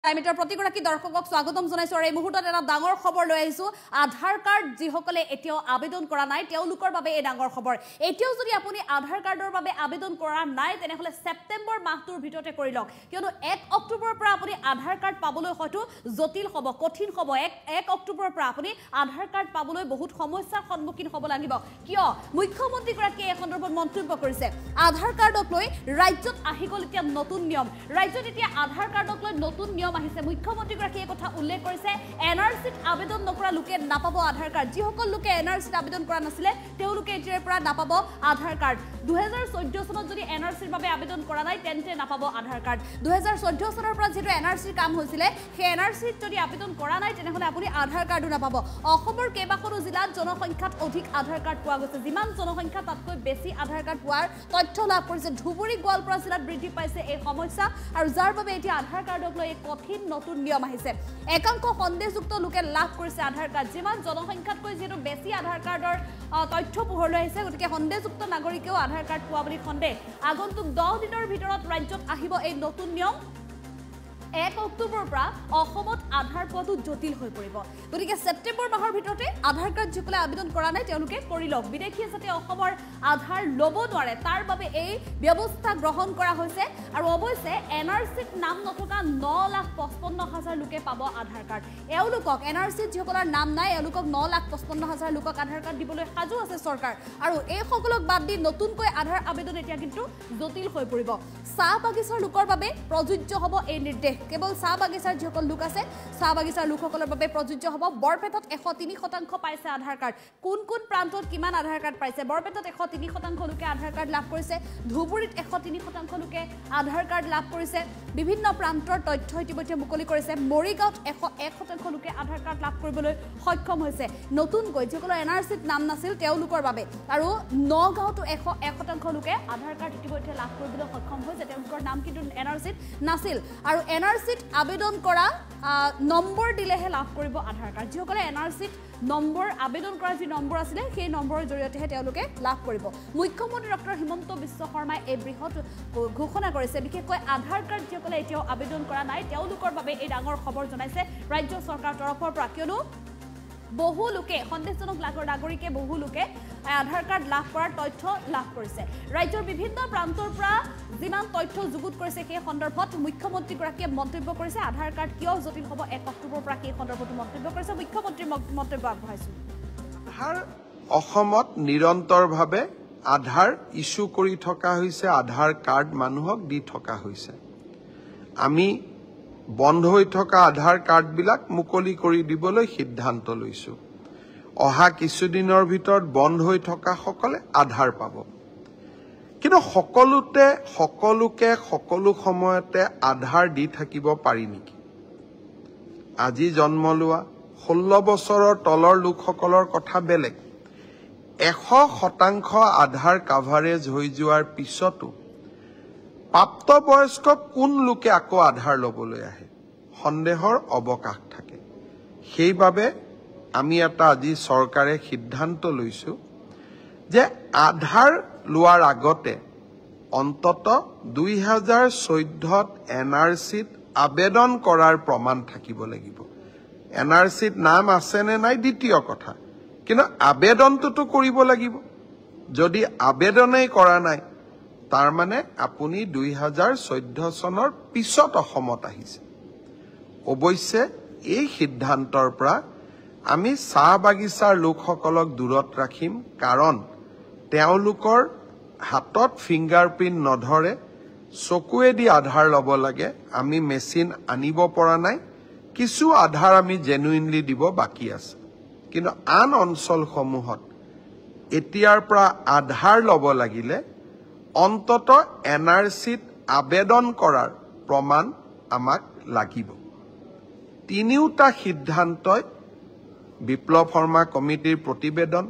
টাইমিটাৰ প্ৰতিগৰাকী দৰ্শকক স্বাগতম জনাইছো আৰু এই মুহূৰ্তত এটা ডাঙৰ খবৰ লৈ আহিছো আধাৰ কাৰ্ড যিসকলে এতিয়াও আবেদন কৰা নাই তেওঁলোকৰ বাবে এই ডাঙৰ খবৰ এতিয়াও যদি আপুনি আধাৰ কাৰ্ডৰ বাবে আবেদন কৰা নাই তেনেহলে সেপ্টেম্বৰ মাহটোৰ ভিতৰতে কৰি লওক কিয়নো 1 অক্টোবৰৰ পৰা আপুনি আধাৰ কাৰ্ড পাবলৈ হয়তো জটিল হ'ব কঠিন হ'ব 1 অক্টোবৰৰ পৰা আপুনি আধাৰ কাৰ্ড পাবলৈ বহুত সমস্যাৰ সন্মুখীন হ'ব লাগিব কিয় মুখ্যমন্ত্ৰী গৰাকীয়ে এই সন্দৰ্ভত মন্তব্য কৰিছে আধাৰ কাৰ্ডক লৈ ৰাজ্যত আহি গ'ল এতিয়া নতুন নিয়ম ৰাজ্যত এতিয়া আধাৰ কাৰ্ডক লৈ নতুন নিয়ম আহিছে মুখ্যমন্ত্ৰী গৰাকীয়ে কথা উল্লেখ কৰিছে এনআৰসিত আবেদন নকৰা লোকে নাপাব আধাৰ কাৰ্ড যিসকল লোকে এনআৰসিত আবেদন কৰা নাছিলে তেওঁলোকে এতিয়াৰ পৰা নাপাব আধাৰ কাৰ্ড 2014 চনত যদি এনআৰসিৰ বাবে আবেদন কৰা নাই তেন্তে নাপাব আধাৰ কাৰ্ড 2014 চনৰ পৰা যেটো এনআৰসিৰ কাম হৈছিলে সেই এনআৰসিত যদি আবেদন কৰা নাই তেনেহলে আপুনি আধাৰ কাৰ্ডো নাপাব অসমৰ কেইবাখনো জিলাত জনসংখ্যাত অধিক আধাৰ কাৰ্ড পোৱা গৈছে যিমান জনসংখ্যা তাতকৈ বেছি আধাৰ কাৰ্ড পোৱাৰ তথ্য লাভ কৰিছে ধুবুৰী গোৱালপাৰা জিলাত বৃদ্ধি পাইছে এই সমস্যা আৰু যাৰ বাবে এতিয়া আধাৰ কাৰ্ডক লৈ এক কঠিন নতুন নিয়ম আহিছে একাংশ সন্দেহযুক্ত লোকে লাভ কৰিছে আধাৰ কাৰ্ড যিমান জনসংখ্যাতকৈ যেটো বেছি আধাৰ কাৰ্ডৰ তথ্য পোহৰলৈ আহিছে গতিকে সন্দেহযুক্ত নাগৰিকেও আধাৰ কাৰ্ড পোৱা বুলি সন্দেহ আগন্তুক 10 দিনৰ ভিতৰত ৰাজ্যত আহিব এই নতুন নিয়ম 1 অক্টোবৰৰ পৰা অসমত আধাৰ পোৱাটো জটিল হৈ পৰিব গতিকে সেপ্টেম্বৰ মাহৰ ভিতৰতে আধাৰ কাৰ্ড যিকলে আবেদন কৰা নাই তেওঁলোকে কৰি লওক বিদেশী যাতে অসমৰ আধাৰ ল'ব নোৱাৰে তাৰ বাবে এই ব্যৱস্থা গ্ৰহণ কৰা হৈছে আৰু অৱশ্যে এনআৰসিত নাম নথকা 9,55,000 লোকে পাব আধাৰ কাৰ্ড এওঁলোকক এনআৰসিত যিসকলৰ নাম নাই এওঁলোকক 9,55,000 লোকক আধাৰ কাৰ্ড দিবলৈ সাজু আছে চৰকাৰ আৰু এই সকলক বাদ দি নতুনকৈ আধাৰ আবেদন এতিয়া কিন্তু জটিল হৈ পৰিব চাহ বাগিচাৰ লোকৰ বাবে প্ৰযোজ্য হ'ব এই নিৰ্দেশ কেৱল চাহ বাগিচাৰ যিসকল লোক আছে চাহ বাগিচাৰ লোকসকলৰ বাবে প্ৰযোজ্য হ'ব বৰপেটাত 103% পাইছে আধাৰ কাৰ্ড কোন কোন প্ৰান্তত কিমান আধাৰ কাৰ্ড পাইছে বৰপেটাত 103% লোকে আধাৰ কাৰ্ড লাভ কৰিছে ধুবুৰীত 103% লোকে আধাৰ কাৰ্ড লাভ কৰিছে বিভিন্ন প্ৰান্তৰ তথ্য ইতিমধ্যে মুকলি কৰিছে মৰিগাঁৱত 101% লোকে আধাৰ কাৰ্ড লাভ কৰিবলৈ সক্ষম হৈছে নতুনকৈ যিসকলৰ এনআৰসিত নাম নাছিল তেওঁলোকৰ বাবে আৰু নগাঁৱতো 101% লোকে আধাৰ কাৰ্ড ইতিমধ্যে লাভ কৰিবলৈ সক্ষম হৈছে তেওঁলোকৰ নাম কিন্তু এনআৰসিত নাছিল আৰু এনআৰসিত আবেদন কৰা নম্বৰ দিলেহে লাভ কৰিব আধাৰ কাৰ্ড যিসকলে এনআৰসিত নম্বৰ আবেদন কৰা যি নম্বৰ আছিল সেই নম্বৰৰ জৰিয়তেহে তেওঁলোকে লাভ কৰিব মুখ্যমন্ত্ৰী ডক্টৰ হিমন্ত বিশ্ব শৰ্মাই এই বৃহৎ ঘোষণা কৰিছে বিশেষকৈ আধাৰ কাৰ্ড যিসকলে এতিয়াও আবেদন কৰা নাই তেওঁলোকৰ বাবে এই ডাঙৰ খবৰ জনাইছে ৰাজ্য চৰকাৰৰ তৰফৰ পৰা কিয়নো বহু লোকে সন্দেহজনক নাগৰিকে বহু লোকে আধাৰ কাৰ্ড লাভ কৰাৰ তথ্য লাভ কৰিছে ৰাজ্যৰ বিভিন্ন প্ৰান্তৰ পৰা যিমান তথ্য যুগুত কৰিছে সেই সন্দৰ্ভত মুখ্যমন্ত্ৰী গৰাকীয়ে মন্তব্য কৰিছে আধাৰ কাৰ্ড কিয় জটিল হ'ব 1 অক্টোবৰৰ পৰা সেই সন্দৰ্ভত মন্তব্য কৰিছে মুখ্যমন্ত্ৰীৰ মন্তব্য আগবঢ়াইছো আধাৰ অসমত নিৰন্তৰভাৱে আধাৰ ইস্যু কৰি থকা হৈছে আধাৰ কাৰ্ড মানুহক দি থকা হৈছে আমি বন্ধ হৈ থকা আধাৰ কাৰ্ডবিলাক মুকলি কৰি দিবলৈ সিদ্ধান্ত লৈছো অহা কিছুদিনৰ ভিতৰত বন্ধ হৈ থকা সকলে আধাৰ পাব কিন্তু সকলোকে সকলো সময়তে আধাৰ দি থাকিব পাৰি নেকি আজি জন্ম লোৱা 16 বছৰৰ তলৰ লোকসকলৰ কথা বেলেগ 100% আধাৰ কাভাৰেজ হৈ যোৱাৰ পিছতো প্ৰাপ্তবয়স্ক কোন লোকে আকৌ আধাৰ ল'বলৈ আহে সন্দেহৰ অৱকাশ থাকে সেইবাবে আমি এটা আজি চৰকাৰে সিদ্ধান্ত লৈছো যে আধাৰ লোৱাৰ আগতে অন্তত 2014ত এনআৰসিত আবেদন কৰাৰ প্ৰমাণ থাকিব লাগিব এনআৰসিত নাম আছে নে নাই দ্বিতীয় কথা কিন্তু আবেদনটো কৰিব লাগিব যদি আবেদনেই কৰা নাই তাৰ মানে আপুনি 2014 চনৰ পিছত অসমত আহিছে অৱশ্যে এই সিদ্ধান্তৰ পৰা আমি চাহ বাগিচাৰ লোকসকলক দূৰত ৰাখিম কাৰণ তেওঁলোকৰ হাতত ফিংগাৰপ্ৰিন্ট নধৰে চকুৱেদি আধাৰ ল'ব লাগে আমি মেচিন আনিব পৰা নাই কিছু আধাৰ আমি জেনুইনলি দিব বাকি আছে কিন্তু আন অঞ্চলসমূহত এতিয়াৰ পৰা আধাৰ ল'ব লাগিলে অন্তত এনআৰসিত আবেদন কৰাৰ প্ৰমাণ আমাক লাগিব তিনিওটা সিদ্ধান্তই বিপ্লৱ শৰ্মা কমিটিৰ প্ৰতিবেদন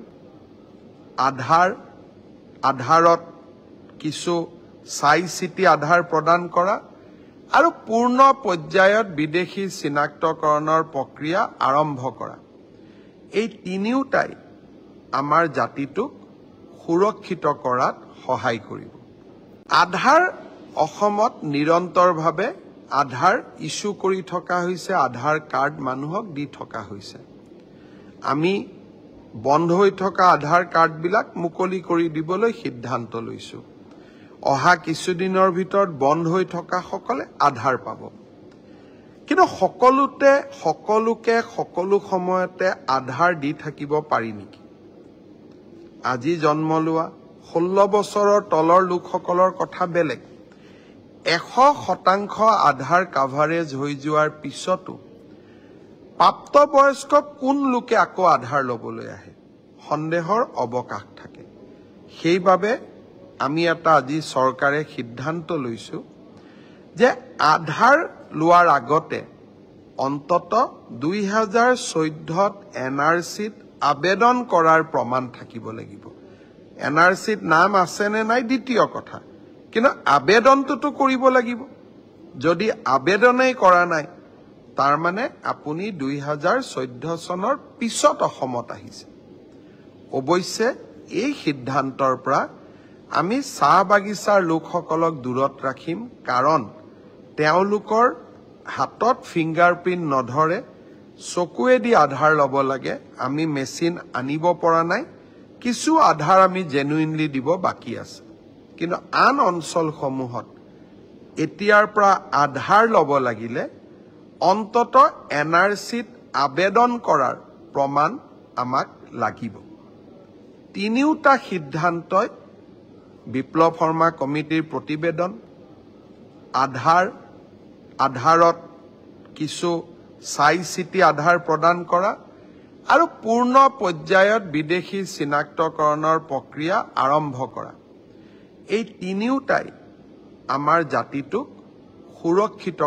আধাৰত কিছু চাই চিটি আধাৰ প্ৰদান কৰা আৰু পূৰ্ণ পৰ্যায়ত বিদেশী চিনাক্তকৰণৰ প্ৰক্ৰিয়া আৰম্ভ কৰা এই তিনিওটাই আমাৰ জাতিটোক সুৰক্ষিত কৰাত সহায় কৰিব আধাৰ অসমত নিৰন্তৰভাৱে আধাৰ ইস্যু কৰি থকা হৈছে, আধাৰ কাৰ্ড মানুহক দি থকা হৈছে। আমি বন্ধ হৈ থকা আধাৰ কাৰ্ডবিলাক মুকলি কৰি দিবলৈ সিদ্ধান্ত লৈছোঁ। অহা কিছুদিনৰ ভিতৰত বন্ধ হৈ থকাসকলে আধাৰ পাব। কিন্তু সকলোকে সকলো সময়তে আধাৰ দি থাকিব পাৰি নেকি? আজি জন্ম লোৱা 16 বছৰৰ তলৰ লোকসকলৰ কথা বেলেগ। 100% আধাৰ কাভাৰেজ হৈ যোৱাৰ পিছতো প্ৰাপ্তবয়স্ক কোন লোকে আকৌ আধাৰ ল'বলৈ আহে? সন্দেহৰ অৱকাশ থাকে। সেইবাবে আমি এটা আজি চৰকাৰে সিদ্ধান্ত লৈছোঁ যে আধাৰ লোৱাৰ আগতে অন্তত 2014ত NRCত আবেদন কৰাৰ প্ৰমাণ থাকিব লাগিব। NRCত নাম আছে নে নাই দ্বিতীয় কথা, কিন্তু আবেদনটোতো কৰিব লাগিব। যদি আবেদনেই কৰা নাই, তাৰ মানে আপুনি 2014 চনৰ পিছত অসমত আহিছে। অৱশ্যে এই সিদ্ধান্তৰ পৰা আমি চাহ বাগিচাৰ লোকসকলক দূৰত ৰাখিম, কাৰণ তেওঁলোকৰ হাতত ফিংগাৰপ্ৰিণ্ট নধৰে, চকুৱেদি আধাৰ ল'ব লাগে। আমি মেচিন আনিব পৰা নাই, কিছু আধাৰ আমি জেনুইনলি দিব বাকী আছে। কিন্তু আন অঞ্চলসমূহত এতিয়াৰ পৰা আধাৰ ল'ব লাগিলে অন্তত NRCত আবেদন কৰাৰ প্ৰমাণ আমাক লাগিব। তিনিওটা সিদ্ধান্তই বিপ্লৱ শৰ্মা কমিটিৰ প্ৰতিবেদন, আধাৰত কিছু চাই চিতি আধাৰ প্ৰদান কৰা আৰু পূৰ্ণ পৰ্যায়ত বিদেশী চিনাক্তকৰণৰ প্ৰক্ৰিয়া আৰম্ভ কৰা, এই তিনিওটাই আমাৰ জাতিটোক সুৰক্ষিত